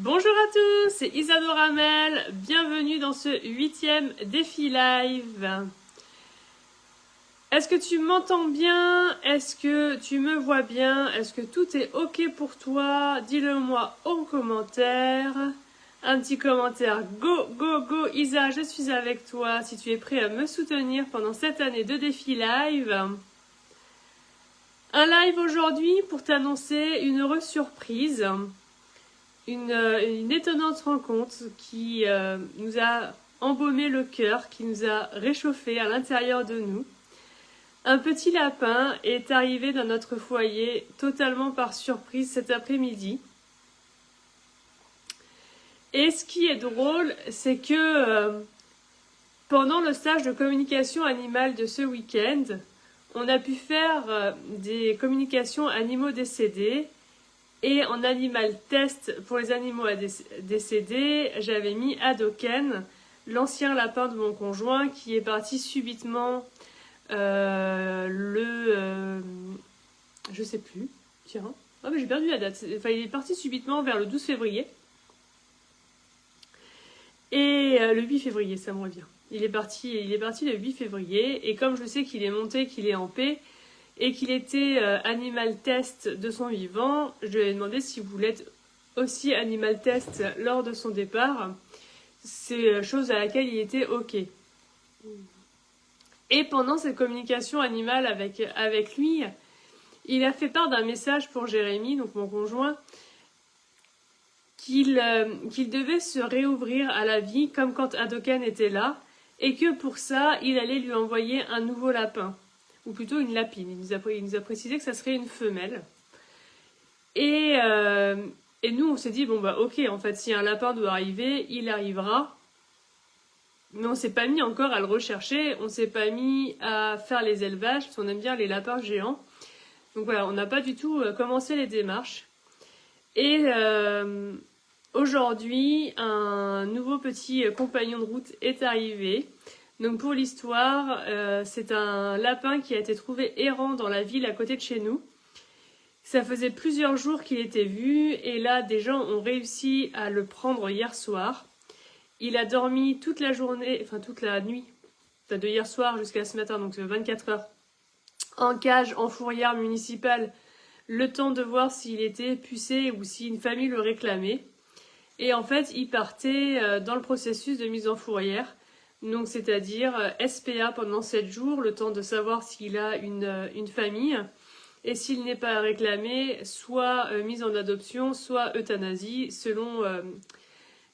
Bonjour à tous, c'est Isadora Amel, bienvenue dans ce 8e défi live. Est-ce que tu m'entends bien? Est-ce que tu me vois bien? Est-ce que tout est ok pour toi? Dis-le moi en commentaire. Un petit commentaire, go, go, go, Isa, je suis avec toi si tu es prêt à me soutenir pendant cette année de défi live. Un live aujourd'hui pour t'annoncer une heureuse surprise. Une étonnante rencontre qui nous a embaumé le cœur, qui nous a réchauffé à l'intérieur de nous. Un petit lapin est arrivé dans notre foyer totalement par surprise cet après-midi. Et ce qui est drôle, c'est que pendant le stage de communication animale de ce week-end, on a pu faire des communications animaux décédés. Et en animal test pour les animaux décédés, j'avais mis Hadoken, l'ancien lapin de mon conjoint, qui est parti subitement je sais plus, tiens, ah mais j'ai perdu la date, enfin il est parti subitement vers le 12 février. Et le 8 février, ça me revient. Il est parti le 8 février, et comme je sais qu'il est monté, qu'il est en paix, et qu'il était animal test de son vivant, je lui ai demandé s'il voulait être aussi animal test lors de son départ. C'est chose à laquelle il était ok. Et pendant cette communication animale avec lui, il a fait part d'un message pour Jérémy, donc mon conjoint, qu'il devait se réouvrir à la vie comme quand Hadoken était là, et que pour ça, il allait lui envoyer un nouveau lapin. Ou plutôt une lapine. Il nous a précisé que ça serait une femelle. Et nous, on s'est dit, bon bah ok, en fait, si un lapin doit arriver, il arrivera. Mais on s'est pas mis encore à le rechercher, on s'est pas mis à faire les élevages, parce qu'on aime bien les lapins géants. Donc voilà, on n'a pas du tout commencé les démarches. Et aujourd'hui, un nouveau petit compagnon de route est arrivé. Donc pour l'histoire, c'est un lapin qui a été trouvé errant dans la ville à côté de chez nous. Ça faisait plusieurs jours qu'il était vu et là des gens ont réussi à le prendre hier soir. Il a dormi toute la journée, enfin toute la nuit, de hier soir jusqu'à ce matin, donc 24 heures, en cage, en fourrière municipale, le temps de voir s'il était pucé ou si une famille le réclamait. Et en fait, il partait dans le processus de mise en fourrière. Donc c'est-à-dire SPA pendant 7 jours, le temps de savoir s'il a une famille. Et s'il n'est pas réclamé, soit mise en adoption, soit euthanasie, selon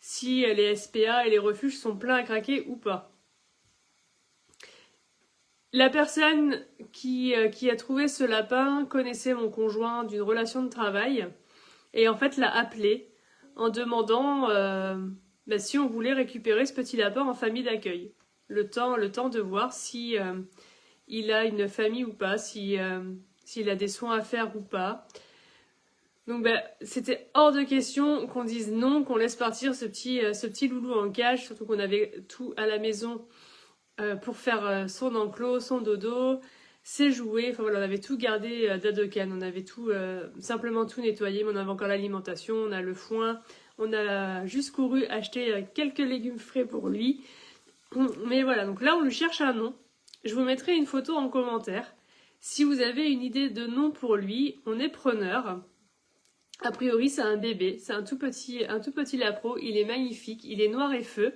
si les SPA et les refuges sont pleins à craquer ou pas. La personne qui a trouvé ce lapin connaissait mon conjoint d'une relation de travail et en fait l'a appelé en demandant si on voulait récupérer ce petit lapin en famille d'accueil. Le temps de voir si il a une famille ou pas, s'il a des soins à faire ou pas. Donc c'était hors de question qu'on dise non, qu'on laisse partir ce petit loulou en cage, surtout qu'on avait tout à la maison pour faire son enclos, son dodo, ses jouets, enfin voilà, on avait tout gardé d'Hadoken, on avait tout simplement tout nettoyé, mais on avait encore l'alimentation, on a le foin, on a juste couru acheter quelques légumes frais pour lui. Mais voilà, donc là on lui cherche un nom. Je vous mettrai une photo en commentaire. Si vous avez une idée de nom pour lui, on est preneur. A priori c'est un bébé, c'est un tout petit lapro, il est magnifique, il est noir et feu.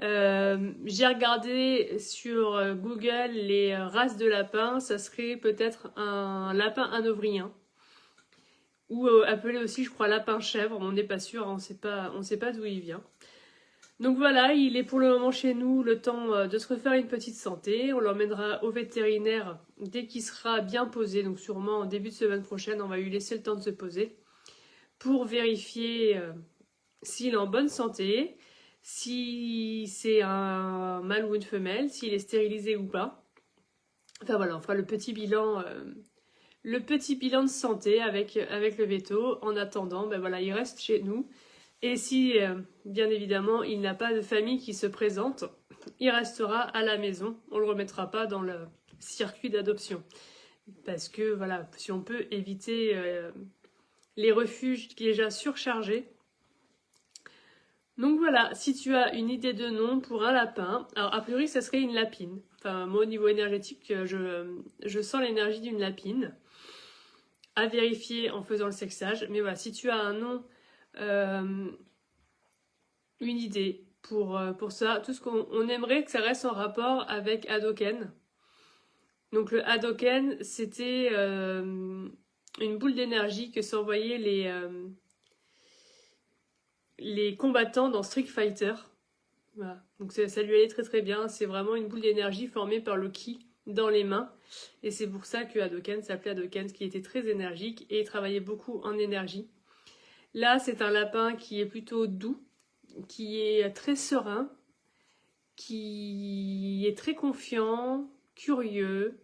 J'ai regardé sur Google les races de lapins, ça serait peut-être un lapin hanovérien. Ou appelé aussi, je crois, lapin chèvre, on n'est pas sûr, on sait pas d'où il vient. Donc voilà, il est pour le moment chez nous, le temps de se refaire une petite santé. On l'emmènera au vétérinaire dès qu'il sera bien posé, donc sûrement en début de semaine prochaine, on va lui laisser le temps de se poser pour vérifier s'il est en bonne santé, si c'est un mâle ou une femelle, s'il est stérilisé ou pas. Enfin voilà, on fera le petit bilan de santé avec le véto. En attendant, voilà, il reste chez nous. Et si, bien évidemment, il n'a pas de famille qui se présente, il restera à la maison. On ne le remettra pas dans le circuit d'adoption. Parce que, voilà, si on peut éviter les refuges déjà surchargés, Donc voilà, si tu as une idée de nom pour un lapin, alors a priori ça serait une lapine. Enfin, moi au niveau énergétique, je sens l'énergie d'une lapine. À vérifier en faisant le sexage. Mais voilà, si tu as un nom, une idée pour ça, tout ce qu'on aimerait que ça reste en rapport avec Hadoken. Donc le Hadoken, c'était une boule d'énergie que s'envoyaient les combattants dans Street Fighter. Voilà. Donc ça lui allait très très bien. C'est vraiment une boule d'énergie formée par le ki dans les mains. Et c'est pour ça que Hadoken s'appelait Hadoken, qui était très énergique et travaillait beaucoup en énergie. Là, c'est un lapin qui est plutôt doux, qui est très serein, qui est très confiant, curieux.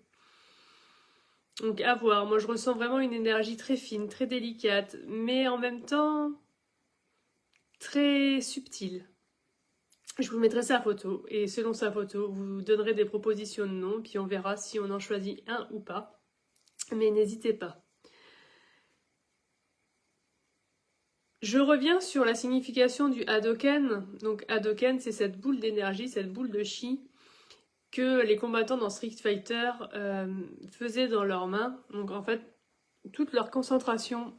Donc à voir, moi je ressens vraiment une énergie très fine, très délicate, mais en même temps très subtile. Je vous mettrai sa photo et selon sa photo, vous donnerez des propositions de noms, puis on verra si on en choisit un ou pas. Mais n'hésitez pas. Je reviens sur la signification du Hadoken. Donc Hadoken, c'est cette boule d'énergie, cette boule de chi que les combattants dans Street Fighter faisaient dans leurs mains. Donc en fait, toute leur concentration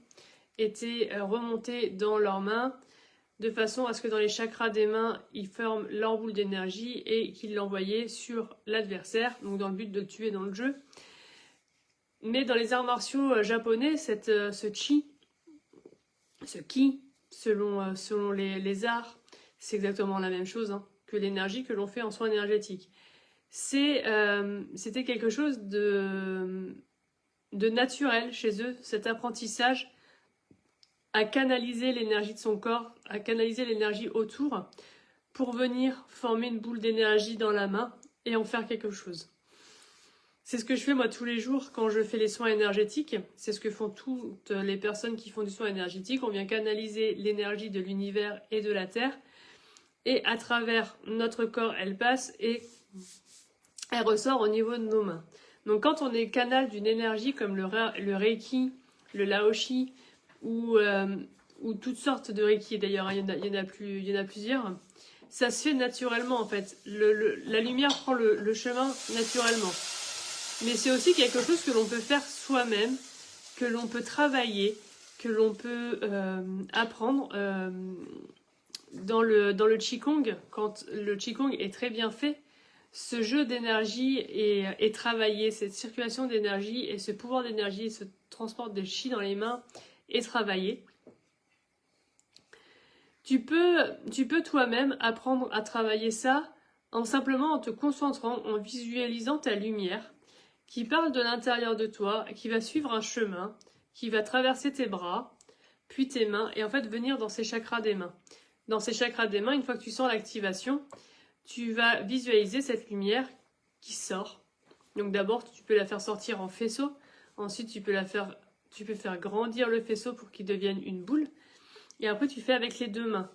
était remontée dans leurs mains, de façon à ce que dans les chakras des mains, ils forment leur boule d'énergie et qu'ils l'envoyaient sur l'adversaire, donc dans le but de le tuer dans le jeu. Mais dans les arts martiaux japonais, ce chi, ce ki, selon les arts, c'est exactement la même chose que l'énergie que l'on fait en soins énergétiques. C'était quelque chose de naturel chez eux, cet apprentissage à canaliser l'énergie de son corps, à canaliser l'énergie autour pour venir former une boule d'énergie dans la main et en faire quelque chose. C'est ce que je fais moi tous les jours quand je fais les soins énergétiques. C'est ce que font toutes les personnes qui font du soin énergétique. On vient canaliser l'énergie de l'univers et de la Terre. Et à travers notre corps, elle passe et elle ressort au niveau de nos mains. Donc quand on est canal d'une énergie comme le Reiki, le Laoshi, ou toutes sortes de Reiki, d'ailleurs, il y en a plusieurs, ça se fait naturellement en fait. La lumière prend le chemin naturellement. Mais c'est aussi quelque chose que l'on peut faire soi-même, que l'on peut travailler, que l'on peut apprendre dans le Qigong. Quand le Qigong est très bien fait, ce jeu d'énergie est travaillé, cette circulation d'énergie et ce pouvoir d'énergie, ce transport de chi dans les mains est travaillé. Tu peux toi-même apprendre à travailler ça simplement en te concentrant, en visualisant ta lumière qui parle de l'intérieur de toi, qui va suivre un chemin, qui va traverser tes bras, puis tes mains, et en fait venir dans ces chakras des mains. Dans ces chakras des mains, une fois que tu sens l'activation, tu vas visualiser cette lumière qui sort. Donc d'abord, tu peux la faire sortir en faisceau, ensuite tu peux faire grandir le faisceau pour qu'il devienne une boule, et après tu fais avec les deux mains.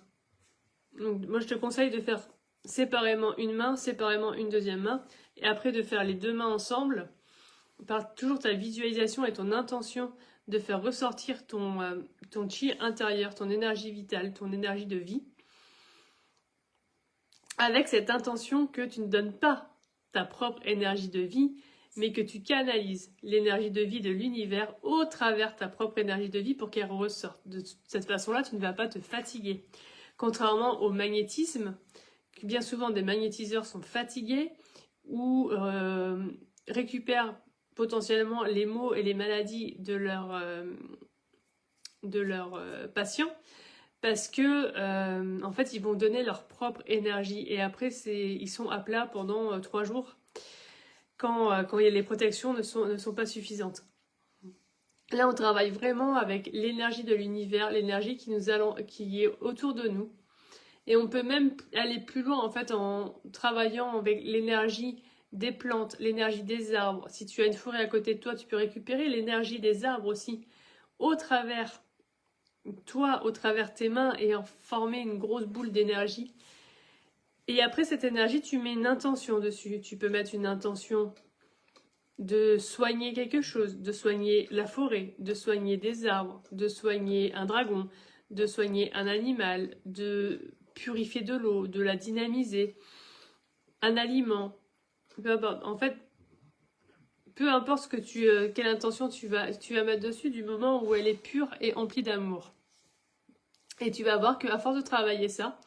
Donc moi je te conseille de faire séparément une main, séparément une deuxième main, et après de faire les deux mains ensemble, par toujours ta visualisation et ton intention de faire ressortir ton chi intérieur, ton énergie vitale, ton énergie de vie, avec cette intention que tu ne donnes pas ta propre énergie de vie, mais que tu canalises l'énergie de vie de l'univers au travers ta propre énergie de vie pour qu'elle ressorte. De cette façon-là, tu ne vas pas te fatiguer. Contrairement au magnétisme, bien souvent des magnétiseurs sont fatigués ou récupèrent potentiellement les maux et les maladies de leurs patients, parce que en fait ils vont donner leur propre énergie et après ils sont à plat pendant 3 jours quand les protections ne sont pas suffisantes. Là on travaille vraiment avec l'énergie de l'univers, l'énergie qui est autour de nous, et on peut même aller plus loin en fait en travaillant avec l'énergie des plantes, l'énergie des arbres. Si tu as une forêt à côté de toi, tu peux récupérer l'énergie des arbres aussi au travers toi, au travers tes mains, et en former une grosse boule d'énergie. Et après cette énergie, tu mets une intention dessus. Tu peux mettre une intention de soigner quelque chose, de soigner la forêt, de soigner des arbres, de soigner un dragon, de soigner un animal, de purifier de l'eau, de la dynamiser, un aliment, peu importe. En fait, peu importe ce que quelle intention tu vas mettre dessus, du moment où elle est pure et emplie d'amour. Et tu vas voir qu'à force de travailler ça,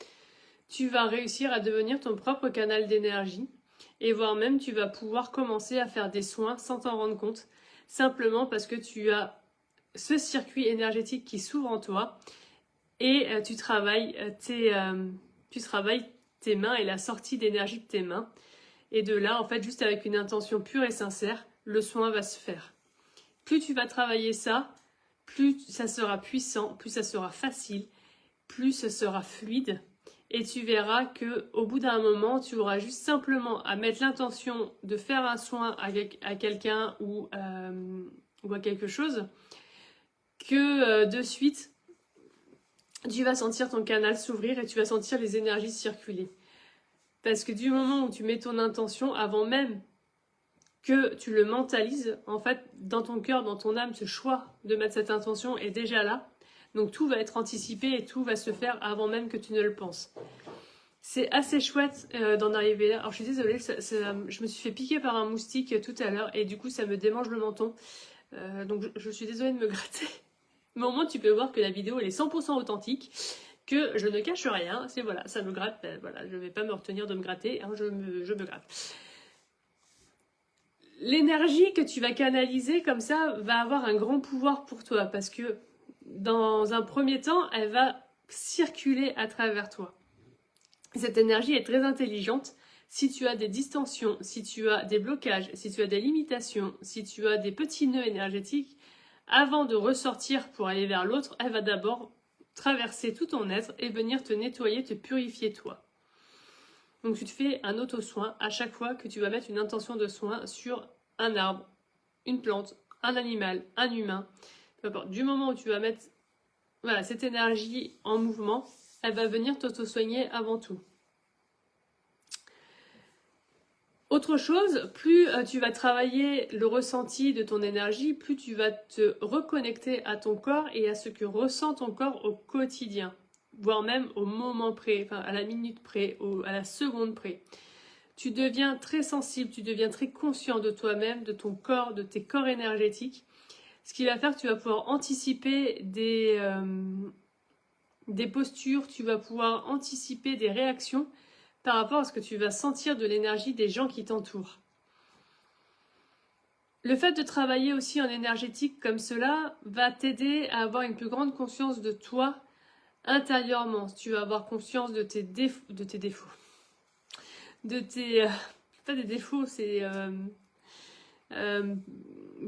tu vas réussir à devenir ton propre canal d'énergie, et voire même tu vas pouvoir commencer à faire des soins sans t'en rendre compte, simplement parce que tu as ce circuit énergétique qui s'ouvre en toi, et tu travailles tes mains et la sortie d'énergie de tes mains. Et de là, en fait, juste avec une intention pure et sincère, le soin va se faire. Plus tu vas travailler ça, plus ça sera puissant, plus ça sera facile, plus ce sera fluide. Et tu verras qu'au bout d'un moment, tu auras juste simplement à mettre l'intention de faire un soin à quelqu'un ou à quelque chose, que de suite, tu vas sentir ton canal s'ouvrir et tu vas sentir les énergies circuler. Parce que du moment où tu mets ton intention, avant même que tu le mentalises, en fait, dans ton cœur, dans ton âme, ce choix de mettre cette intention est déjà là. Donc tout va être anticipé et tout va se faire avant même que tu ne le penses. C'est assez chouette d'en arriver là. Alors je suis désolée, je me suis fait piquer par un moustique tout à l'heure et du coup ça me démange le menton. Donc je suis désolée de me gratter. Mais au moins tu peux voir que la vidéo elle est 100% authentique, que je ne cache rien. C'est voilà, ça me gratte, voilà, je ne vais pas me retenir de me gratter, hein, je me gratte. L'énergie que tu vas canaliser comme ça va avoir un grand pouvoir pour toi parce que dans un premier temps, elle va circuler à travers toi. Cette énergie est très intelligente. Si tu as des distensions, si tu as des blocages, si tu as des limitations, si tu as des petits nœuds énergétiques, avant de ressortir pour aller vers l'autre, elle va d'abord traverser tout ton être et venir te nettoyer, te purifier toi. Donc tu te fais un auto-soin à chaque fois que tu vas mettre une intention de soin sur un arbre, une plante, un animal, un humain. Peu importe. Du moment où tu vas mettre cette énergie en mouvement, elle va venir t'auto-soigner avant tout. Autre chose, plus tu vas travailler le ressenti de ton énergie, plus tu vas te reconnecter à ton corps et à ce que ressent ton corps au quotidien, voire même au moment près, enfin à la minute près, à la seconde près. Tu deviens très sensible, tu deviens très conscient de toi-même, de ton corps, de tes corps énergétiques, ce qui va faire que tu vas pouvoir anticiper des postures, tu vas pouvoir anticiper des réactions par rapport à ce que tu vas sentir de l'énergie des gens qui t'entourent. Le fait de travailler aussi en énergétique comme cela va t'aider à avoir une plus grande conscience de toi intérieurement. Tu vas avoir conscience de tes défauts. Pas des défauts, c'est...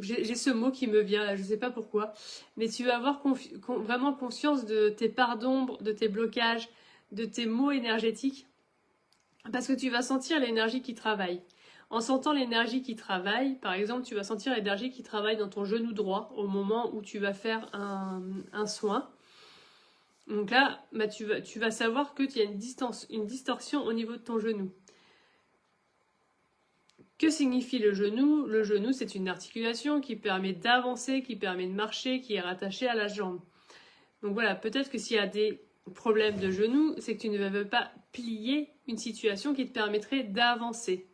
j'ai ce mot qui me vient, je ne sais pas pourquoi. Mais tu vas avoir vraiment conscience de tes parts d'ombre, de tes blocages, de tes maux énergétiques. Parce que tu vas sentir l'énergie qui travaille. En sentant l'énergie qui travaille, par exemple, tu vas sentir l'énergie qui travaille dans ton genou droit au moment où tu vas faire un soin. Donc là, tu vas savoir que tu as une distorsion au niveau de ton genou. Que signifie le genou? Le genou, c'est une articulation qui permet d'avancer, qui permet de marcher, qui est rattachée à la jambe. Donc voilà, peut-être que s'il y a des problème de genou, c'est que tu ne veux pas plier une situation qui te permettrait d'avancer.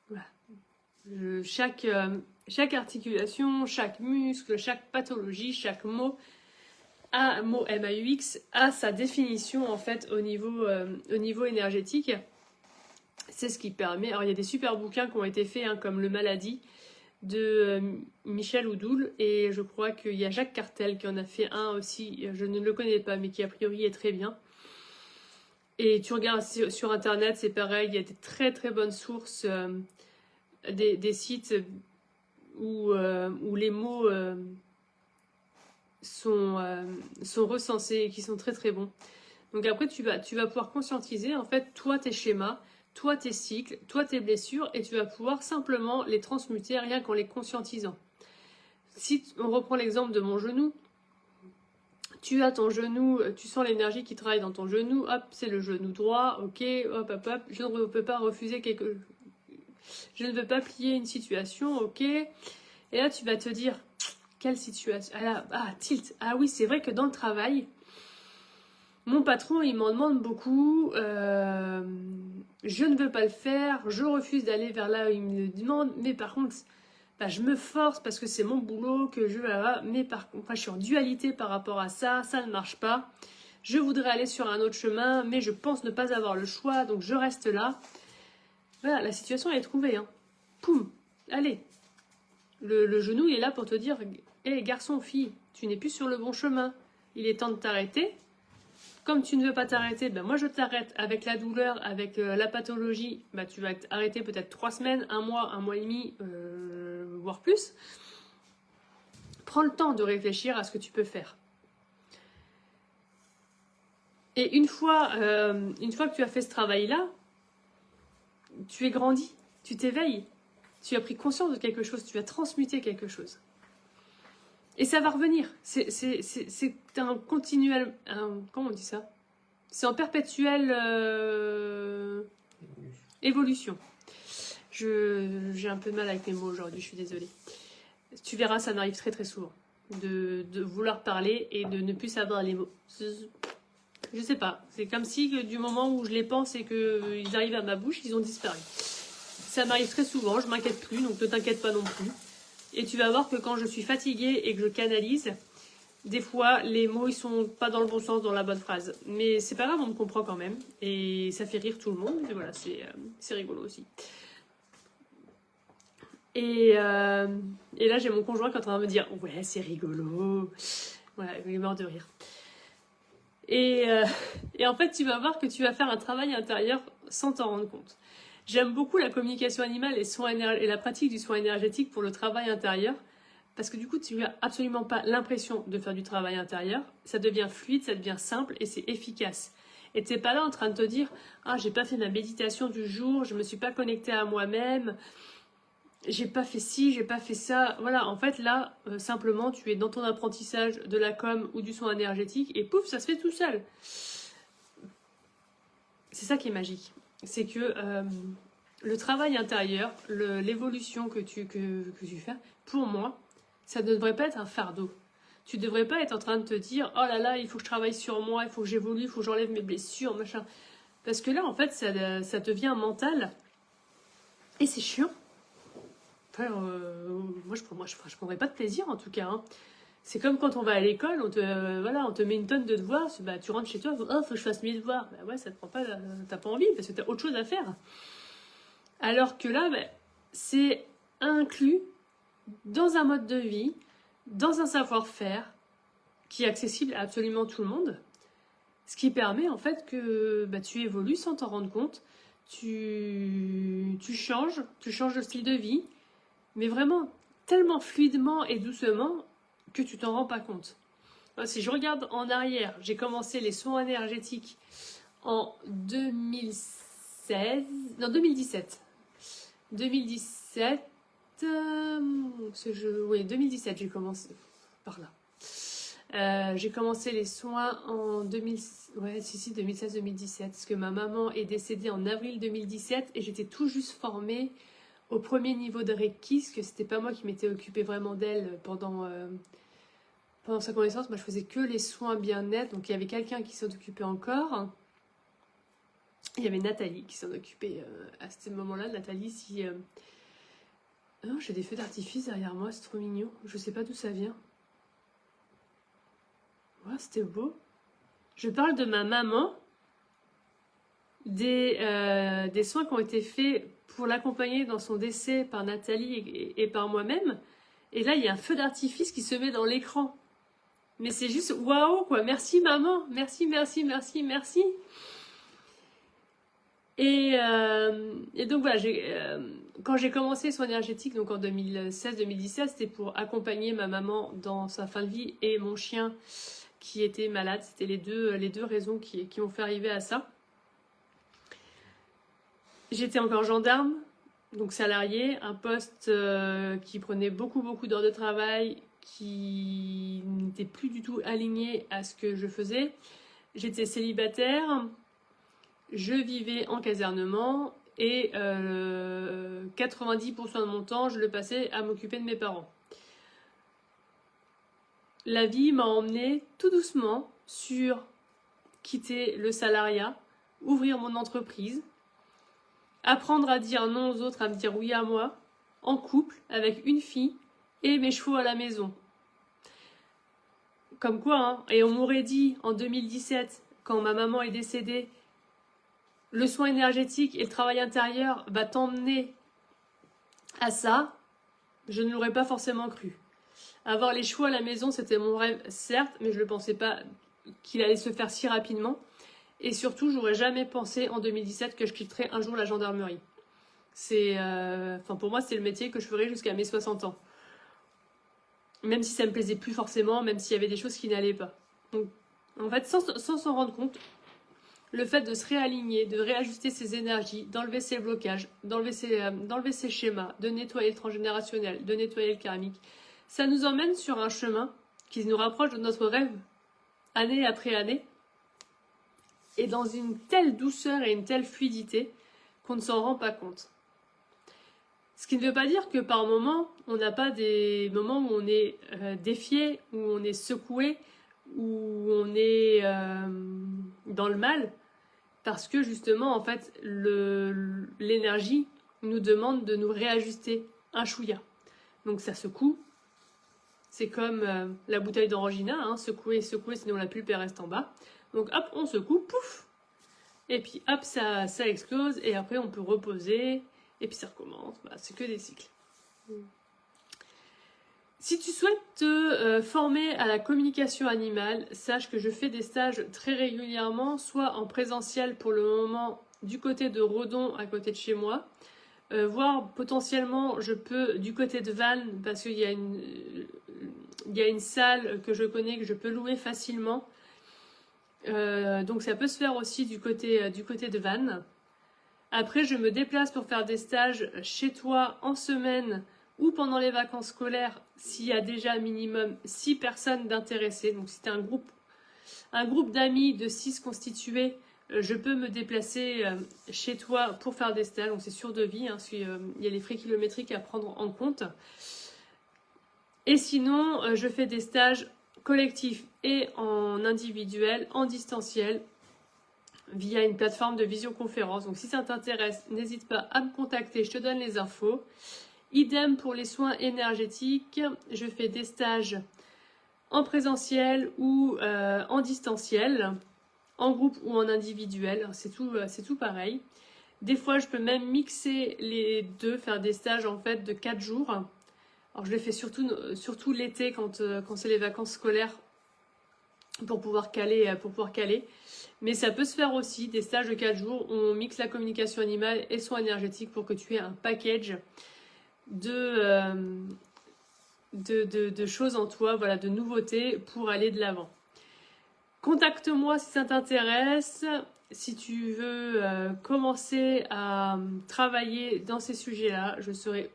Voilà. Chaque articulation, chaque muscle, chaque pathologie, chaque mot MAUX a sa définition en fait au niveau énergétique. C'est ce qui permet. Alors il y a des super bouquins qui ont été faits comme Le Maladie de Michel Oudoul et je crois qu'il y a Jacques Cartel qui en a fait un aussi, je ne le connais pas mais qui a priori est très bien. Et tu regardes sur internet, c'est pareil, il y a des très très bonnes sources, des sites où les mots sont recensés et qui sont très très bons. Donc après tu vas pouvoir conscientiser en fait toi tes schémas, toi tes cycles, toi tes blessures et tu vas pouvoir simplement les transmuter rien qu'en les conscientisant. Si on reprend l'exemple de mon genou, tu as ton genou, tu sens l'énergie qui travaille dans ton genou, hop, c'est le genou droit, ok, hop, je ne peux pas refuser je ne veux pas plier une situation, ok. Et là, tu vas te dire, quelle situation? Tilt. Ah oui, c'est vrai que dans le travail, Mon patron, il m'en demande beaucoup. Je ne veux pas le faire. Je refuse d'aller vers là où il me le demande. Mais par contre, bah, je me force parce que c'est mon boulot, que je... Mais par contre, je suis en dualité par rapport à ça. Ça ne marche pas. Je voudrais aller sur un autre chemin, mais je pense ne pas avoir le choix. Donc je reste là. Voilà, la situation est trouvée. Hein. Poum, allez. Le genou, il est là pour te dire, hé, garçon, fille, tu n'es plus sur le bon chemin. Il est temps de t'arrêter. Comme tu ne veux pas t'arrêter, ben moi je t'arrête avec la douleur, avec la pathologie. Ben tu vas t'arrêter peut-être 3 semaines, un mois et demi, voire plus. Prends le temps de réfléchir à ce que tu peux faire. Et une fois que tu as fait ce travail-là, tu es grandi, tu t'éveilles, tu as pris conscience de quelque chose, tu as transmuté quelque chose. Et ça va revenir. C'est un continuel... comment on dit ça? C'est en perpétuelle évolution. J'ai un peu de mal avec mes mots aujourd'hui, je suis désolée. Tu verras, ça m'arrive très très souvent. De vouloir parler et de ne plus savoir les mots. Je sais pas. C'est comme si du moment où je les pense et qu'ils arrivent à ma bouche, ils ont disparu. Ça m'arrive très souvent, je m'inquiète plus, donc ne t'inquiète pas non plus. Et tu vas voir que quand je suis fatiguée et que je canalise, des fois les mots ils sont pas dans le bon sens, dans la bonne phrase. Mais c'est pas grave, on me comprend quand même. Et ça fait rire tout le monde. Et voilà, c'est rigolo aussi. Et là j'ai mon conjoint qui est en train de me dire « Ouais, c'est rigolo ». Voilà, il est mort de rire. Et en fait, tu vas voir que tu vas faire un travail intérieur sans t'en rendre compte. J'aime beaucoup la communication animale et la pratique du soin énergétique pour le travail intérieur. Parce que du coup, tu n'as absolument pas l'impression de faire du travail intérieur. Ça devient fluide, ça devient simple et c'est efficace. Et tu n'es pas là en train de te dire « Ah, j'ai pas fait ma méditation du jour, je me suis pas connectée à moi-même, j'ai pas fait ci, j'ai pas fait ça. » Voilà, en fait, là, simplement, tu es dans ton apprentissage de la com ou du soin énergétique et pouf, ça se fait tout seul. C'est ça qui est magique. C'est que le travail intérieur, l'évolution que tu fais, pour moi, ça ne devrait pas être un fardeau. Tu ne devrais pas être en train de te dire « Oh là là, il faut que je travaille sur moi, il faut que j'évolue, il faut que j'enlève mes blessures, machin. » Parce que là, en fait, ça devient mental. Et c'est chiant. Enfin, moi, je prendrais pas de plaisir, en tout cas. Hein. C'est comme quand on va à l'école, on te met une tonne de devoirs, bah, tu rentres chez toi, oh, faut que je fasse mes devoirs. Bah ouais, ça te prend pas, t'as pas envie, parce que t'as autre chose à faire. Alors que là, bah, c'est inclus dans un mode de vie, dans un savoir-faire qui est accessible à absolument tout le monde, ce qui permet en fait que bah, tu évolues sans t'en rendre compte, tu changes de style de vie, mais vraiment tellement fluidement et doucement que tu t'en rends pas compte. Si je regarde en arrière, j'ai commencé les soins énergétiques en 2016, non 2017. 2017, oui 2017 j'ai commencé par là. J'ai commencé les soins en 2016-2017 parce que ma maman est décédée en avril 2017 et j'étais tout juste formée au premier niveau de Reiki, parce que c'était pas moi qui m'étais occupée vraiment d'elle pendant sa connaissance. Moi je faisais que les soins bien-être, donc il y avait quelqu'un qui s'en occupait encore. Il y avait Nathalie qui s'en occupait à ce moment-là. Nathalie, si... Oh, j'ai des feux d'artifice derrière moi, c'est trop mignon. Je sais pas d'où ça vient. Ouais, c'était beau. Je parle de ma maman, des soins qui ont été faits pour l'accompagner dans son décès par Nathalie et par moi-même. Et là, il y a un feu d'artifice qui se met dans l'écran. Mais c'est juste waouh, quoi. Merci, maman. Merci, merci, merci, merci. Et donc voilà, quand j'ai commencé les soins énergétiques, donc en 2016-2017, c'était pour accompagner ma maman dans sa fin de vie et mon chien qui était malade. C'était les deux raisons qui m'ont fait arriver à ça. J'étais encore gendarme, donc salarié, un poste qui prenait beaucoup d'heures de travail, qui n'était plus du tout aligné à ce que je faisais. J'étais célibataire. Je vivais en casernement et 90% de mon temps, je le passais à m'occuper de mes parents. La vie m'a emmenée tout doucement sur quitter le salariat, ouvrir mon entreprise, apprendre à dire non aux autres, à me dire oui à moi, en couple, avec une fille et mes chevaux à la maison. Comme quoi, hein, et on m'aurait dit en 2017, quand ma maman est décédée, le soin énergétique et le travail intérieur va t'emmener à ça, je ne l'aurais pas forcément cru. Avoir les chevaux à la maison, c'était mon rêve, certes, mais je ne pensais pas qu'il allait se faire si rapidement. Et surtout, j'aurais jamais pensé en 2017 que je quitterais un jour la gendarmerie. Pour moi, c'est le métier que je ferais jusqu'à mes 60 ans. Même si ça me plaisait plus forcément, même s'il y avait des choses qui n'allaient pas. Donc, en fait, sans s'en rendre compte, le fait de se réaligner, de réajuster ses énergies, d'enlever ses blocages, d'enlever ses schémas, de nettoyer le transgénérationnel, de nettoyer le karmique, ça nous emmène sur un chemin qui nous rapproche de notre rêve, année après année, et dans une telle douceur et une telle fluidité qu'on ne s'en rend pas compte. Ce qui ne veut pas dire que par moments, on n'a pas des moments où on est défié, où on est secoué, où on est dans le mal, parce que justement, en fait, l'énergie nous demande de nous réajuster un chouïa. Donc ça secoue. C'est comme la bouteille d'orangina, hein, secouer, sinon la pulpe reste en bas. Donc hop, on secoue, pouf, et puis hop, ça explose, et après on peut reposer, et puis ça recommence. Bah, c'est que des cycles. Si tu souhaites te former à la communication animale, sache que je fais des stages très régulièrement, soit en présentiel pour le moment du côté de Redon, à côté de chez moi, voire potentiellement je peux du côté de Vannes, parce qu'il y a une salle que je connais, que je peux louer facilement. Donc ça peut se faire aussi du côté de Vannes. Après, je me déplace pour faire des stages chez toi en semaine ou pendant les vacances scolaires s'il y a déjà minimum 6 personnes d'intéressés. Donc si tu as un groupe d'amis de 6 constitués, je peux me déplacer chez toi pour faire des stages. Donc c'est sur devis, hein, parce qu'il y a les frais kilométriques à prendre en compte. Et sinon, je fais des stages collectifs et en individuel, en distanciel, via une plateforme de visioconférence. Donc si ça t'intéresse, n'hésite pas à me contacter, je te donne les infos. Idem pour les soins énergétiques, je fais des stages en présentiel ou en distanciel, en groupe ou en individuel, c'est tout pareil. Des fois, je peux même mixer les deux, faire des stages en fait de 4 jours. Alors je les fais surtout l'été quand c'est les vacances scolaires pour pouvoir caler. Mais ça peut se faire aussi, des stages de 4 jours où on mixe la communication animale et soins énergétiques pour que tu aies un package de choses en toi, voilà, de nouveautés pour aller de l'avant. Contacte-moi si ça t'intéresse, si tu veux commencer à travailler dans ces sujets-là, je serai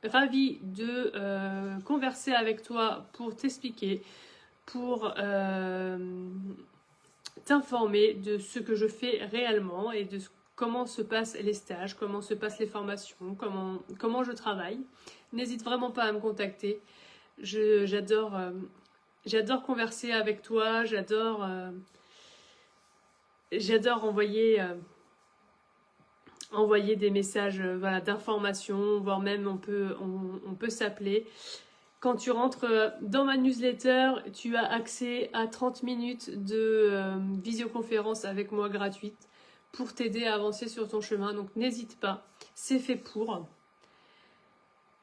ravie de converser avec toi pour t'expliquer, pour t'informer de ce que je fais réellement et de comment se passent les stages, comment se passent les formations, comment je travaille. N'hésite vraiment pas à me contacter. J'adore converser avec toi, j'adore envoyer des messages voilà, d'information, voire même on peut s'appeler. Quand tu rentres dans ma newsletter, tu as accès à 30 minutes de visioconférence avec moi gratuite pour t'aider à avancer sur ton chemin. Donc n'hésite pas, c'est fait pour.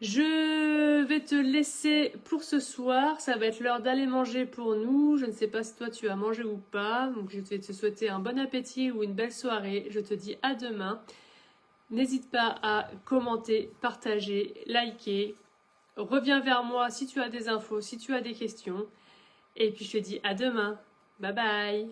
Je vais te laisser pour ce soir, ça va être l'heure d'aller manger pour nous. Je ne sais pas si toi tu as mangé ou pas, donc je vais te souhaiter un bon appétit ou une belle soirée. Je te dis à demain. N'hésite pas à commenter, partager, liker. Reviens vers moi si tu as des infos, si tu as des questions. Et puis je te dis à demain. Bye bye.